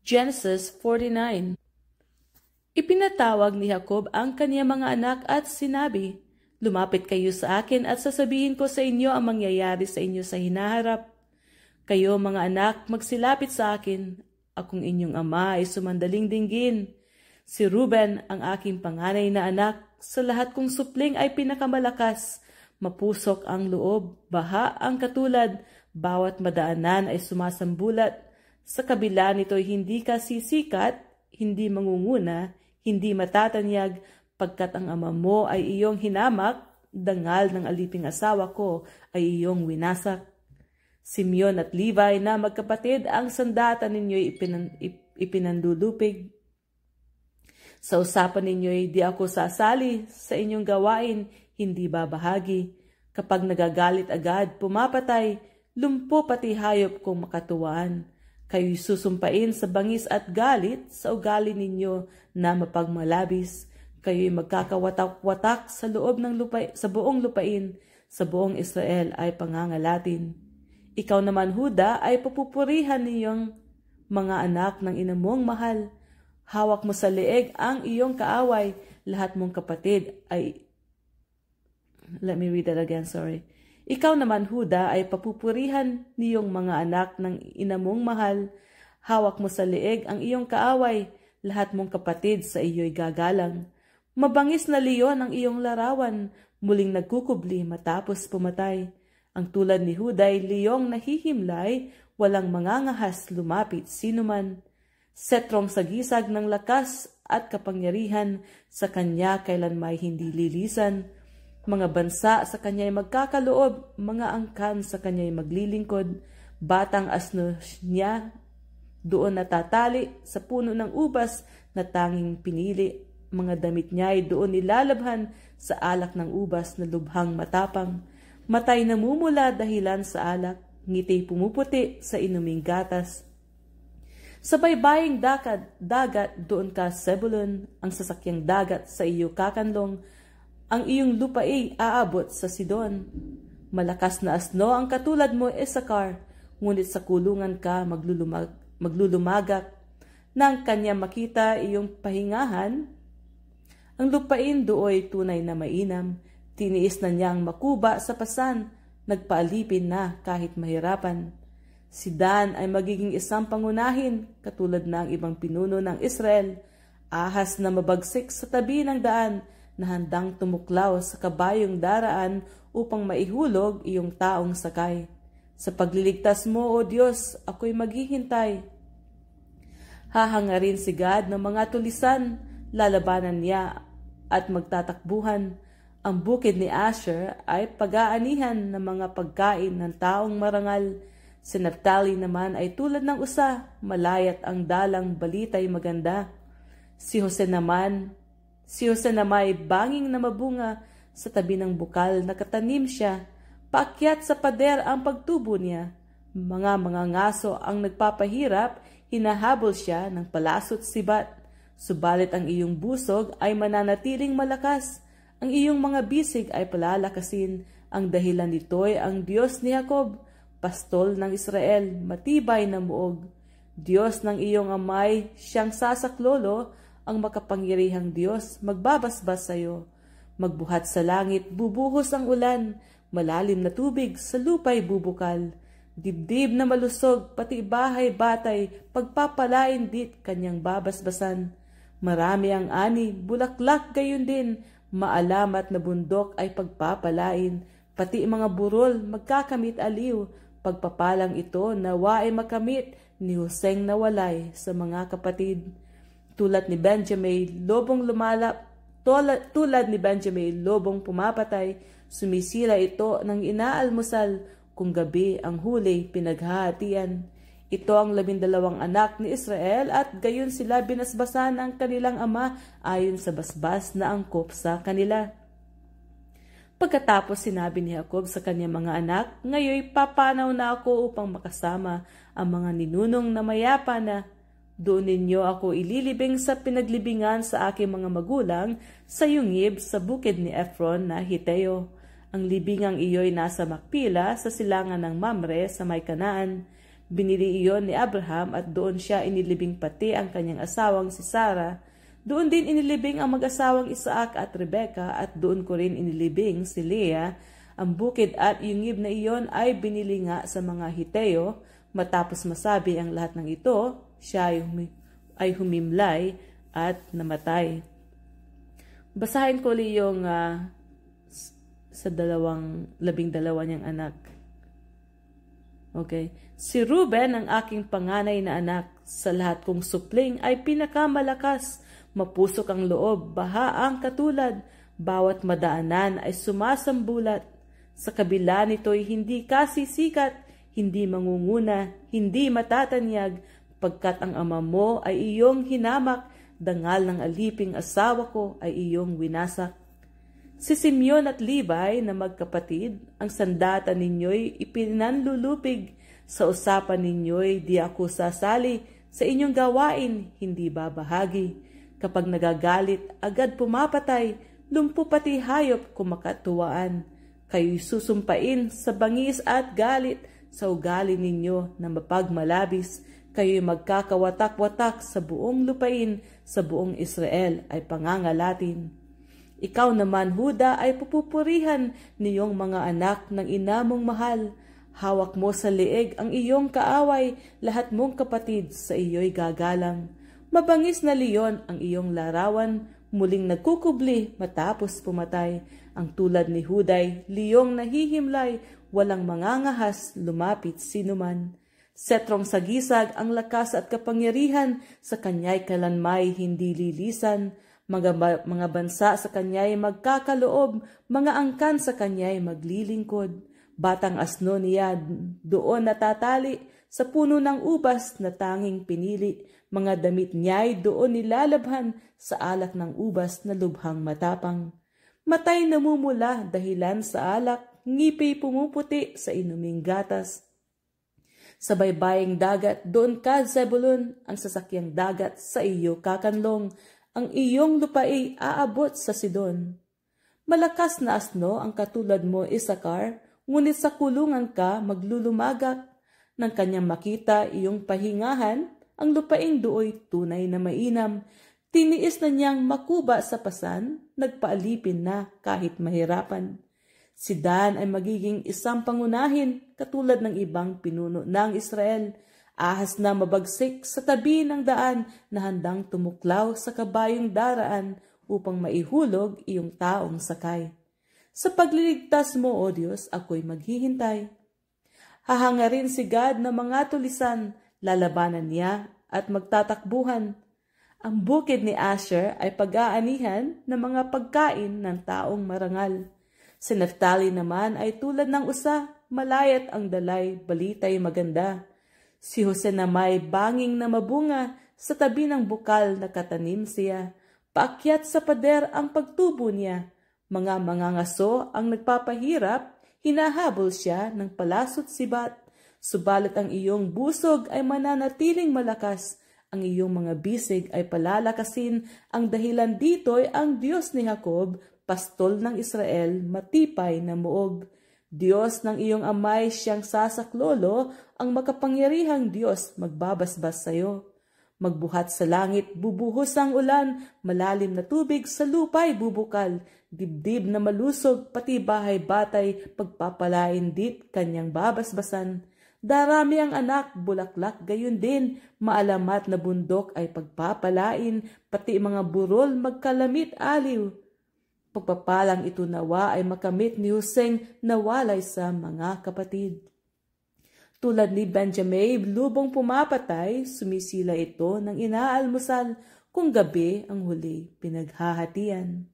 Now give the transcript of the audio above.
Genesis 49. Ipinatawag ni Jacob ang kaniyang mga anak at sinabi, "Lumapit kayo sa akin at sasabihin ko sa inyo ang mangyayari sa inyo sa hinaharap. Kayo mga anak, magsilapit sa akin. Akong inyong ama ay sumandaling dinggin. Si Ruben, ang aking panganay na anak, sa lahat kong supling ay pinakamalakas. Mapusok ang loob, baha ang katulad, bawat madaanan ay sumasambulat. Sa kabila nito'y hindi ka sisikat, hindi mangunguna, hindi matatanyag, pagkat ang ama mo ay iyong hinamak, dangal ng aliping asawa ko ay iyong winasak. Simeon at Levi na magkapatid, ang sandata ninyo'y ipinandulupig. Sa usapan ninyo'y di ako sasali, sa inyong gawain hindi babahagi. Kapag nagagalit agad, pumapatay, lumpo pati hayop kung makatuwaan. Kayo'y susumpain sa bangis at galit sa ugali ninyo na mapagmalabis. Kayo'y magkakawatak-watak sa loob ng sa buong lupain, sa buong Israel ay pangangalatin. Ikaw naman, Huda, ay papupurihan niyong mga anak ng ina mong mahal. Hawak mo sa leeg ang iyong kaaway, lahat mong kapatid ay... Let me read that again, sorry. Ikaw naman, Huda, ay papupurihan niyong mga anak ng ina mong mahal. Hawak mo sa leeg ang iyong kaaway, lahat mong kapatid sa iyo'y gagalang. Mabangis na leon ang iyong larawan, muling nagkukubli matapos pumatay. Ang tulad ni Huda ay leyong nahihimlay, walang mangangahas lumapit sinuman. Setrong sagisag ng lakas at kapangyarihan, sa kanya kailanmay hindi lilisan. Mga bansa sa kanya'y magkakaloob, mga angkan sa kanya'y maglilingkod. Batang asno niya doon natatali sa puno ng ubas na tanging pinili. Mga damit niya'y doon nilalabhan sa alak ng ubas na lubhang matapang. Matay namumula dahilan sa alak, ngiti pumuputi sa inuming gatas. Sa baybaying dagat doon ka, Zebulun, ang sasakyang dagat sa iyo kakanlong. Ang iyong lupa ay aabot sa Sidon. Malakas na asno ang katulad mo, Isakar, ngunit sa kulungan ka maglulumagak. Nang kanya makita iyong pahingahan, ang lupain dooy tunay na mainam. Tiniis na niyang makuba sa pasan, nagpaalipin na kahit mahirapan. Si Dan ay magiging isang pangunahin, katulad ng ibang pinuno ng Israel. Ahas na mabagsik sa tabi ng daan, na handang tumuklaw sa kabayong daraan upang maihulog iyong taong sakay. Sa pagliligtas mo, O Diyos, ako'y maghihintay. Hahangarin si God ng mga tulisan, lalabanan niya at magtatakbuhan. Ang bukid ni Asher ay pag-aanihan ng mga pagkain ng taong marangal. Si Naphtali naman ay tulad ng usa, malayat ang dalang balitay maganda. Si Jose naman ay banging na mabunga, sa tabi ng bukal nakatanim siya. Paakyat sa pader ang pagtubo niya. Mga ngaso ang nagpapahirap, hinahabol siya ng palasot sibat. Subalit ang iyong busog ay mananatiling malakas. Ang iyong mga bisig ay palalakasin. Ang dahilan nito'y ang Diyos ni Jacob, pastol ng Israel, matibay na muog. Diyos ng iyong amay, siyang sasaklolo, ang makapangyarihang Diyos, magbabasbas sa iyo. Magbuhat sa langit, bubuhos ang ulan, malalim na tubig sa lupa'y bubukal. Dibdib na malusog, pati bahay-batay, pagpapalain dit kanyang babasbasan. Marami ang ani, bulaklak gayon din, maalamat na bundok ay pagpapalain. Pati mga burol, magkakamit aliw, pagpapalang ito nawa ay makamit ni Hoseng nawalay sa mga kapatid. Tulad ni Benjamin, lobong pumapatay, sumisira ito ng inaalmusal, kung gabi ang huli pinaghahatian. Ito ang 12 anak ni Israel at gayon sila binasbasan ng kanilang ama ayon sa basbas na angkop sa kanila. Pagkatapos sinabi ni Jacob sa kanyang mga anak, "Ngayoy papanaw na ako upang makasama ang mga ninunong na mayapa na. Doon ninyo ako ililibing sa pinaglibingan sa aking mga magulang sa yungib sa bukid ni Ephron na Hiteo. Ang libingang iyo'y nasa Makpila sa silangan ng Mamre sa may Kanaan. Binili iyon ni Abraham at doon siya inilibing pati ang kanyang asawang si Sarah. Doon din inilibing ang mag-asawang Isaac at Rebecca at doon ko rin inilibing si Leah. Ang bukid at yungib na iyon ay binili nga sa mga Hiteo. Matapos masabi ang lahat ng ito, siya ay humimlay at namatay. Basahin ko li yung sa 12 niyang anak. Okay. Si Ruben, ang aking panganay na anak, sa lahat kong supling ay pinakamalakas. Mapusok ang loob, baha ang katulad, bawat madaanan ay sumasambulat. Sa kabila nito'y hindi kasisikat, hindi mangunguna, hindi matatanyag, pagkat ang ama mo ay iyong hinamak, dangal ng aliping asawa ko ay iyong winasak. Si Simeon at Levi na magkapatid, ang sandata ninyo'y ipinanlulupig, sa usapan ninyo'y di ako sasali, sa inyong gawain hindi babahagi. Kapag nagagalit, agad pumapatay, lumpo pati hayop kumakatuwaan. Kayo'y susumpain sa bangis at galit, sa ugali ninyo na mapagmalabis. Kayo'y magkakawatak-watak sa buong lupain, sa buong Israel ay pangangalatin. Ikaw naman, Huda, ay pupupurihan niyong mga anak ng ina mong mahal. Hawak mo sa leeg ang iyong kaaway, lahat mong kapatid sa iyo'y gagalang. Mabangis na leon ang iyong larawan, muling nagkukubli matapos pumatay. Ang tulad ni Huday, liyong nahihimlay, walang mangangahas, lumapit sinuman. Setrong sagisag ang lakas at kapangyarihan, sa kanya'y kalanmay hindi lilisan. Mga bansa sa kanya'y magkakaloob, mga angkan sa kanya'y maglilingkod. Batang asno niya doon natatali, sa puno ng ubas na tanging pinili. Mga damit niya'y doon nilalabhan, sa alak ng ubas na lubhang matapang. Matay namumula dahilan sa alak, ngipay pumuputi sa inuming gatas. Sa baybaying dagat, doon ka Zebulun, ang sasakyang dagat sa iyo kakanlong, ang iyong lupaig aabot sa Sidon. Malakas na asno ang katulad mo, Isakar, ngunit sa kulungan ka maglulumagak. Nang kanyang makita iyong pahingahan, ang lupaing dooy tunay na mainam. Tiniis na niyang makuba sa pasan, nagpaalipin na kahit mahirapan. Si Dan ay magiging isang pangunahin, katulad ng ibang pinuno ng Israel. Ahas na mabagsik sa tabi ng daan, na handang tumuklaw sa kabayong daraan, upang maihulog iyong taong sakay. Sa pagliligtas mo, O Diyos, ako'y maghihintay. Hahangarin si God na mga tulisan, lalabanan niya at magtatakbuhan. Ang bukid ni Asher ay pag-aanihan ng mga pagkain ng taong marangal. Si Naphtali naman ay tulad ng usa, malayat ang dalay, balitay maganda. Si Jose na may banging na mabunga, sa tabi ng bukal na katanim siya. Paakyat sa pader ang pagtubo niya. Mga mangangaso ang nagpapahirap, hinahabol siya ng palasot sibat. Subalit ang iyong busog ay mananatiling malakas, ang iyong mga bisig ay palalakasin. Ang dahilan dito'y ang Diyos ni Jacob, pastol ng Israel, matipay na muog. Diyos ng iyong amay siyang sasaklolo, ang makapangyarihang Diyos magbabasbas sa iyo. Magbuhat sa langit, bubuhos ang ulan, malalim na tubig sa lupa'y bubukal, dibdib na malusog, pati bahay-batay, pagpapalain dit kanyang babasbasan. Darami ang anak, bulaklak gayon din, maalamat na bundok ay pagpapalain, pati mga burol magkalamit aliw. Pagpapalang ito nawa ay makamit ni Huseng nawalay sa mga kapatid. Tulad ni Benjamin, lubong pumapatay, sumisila ito ng inaalmusal, kung gabi ang huli pinaghahatian.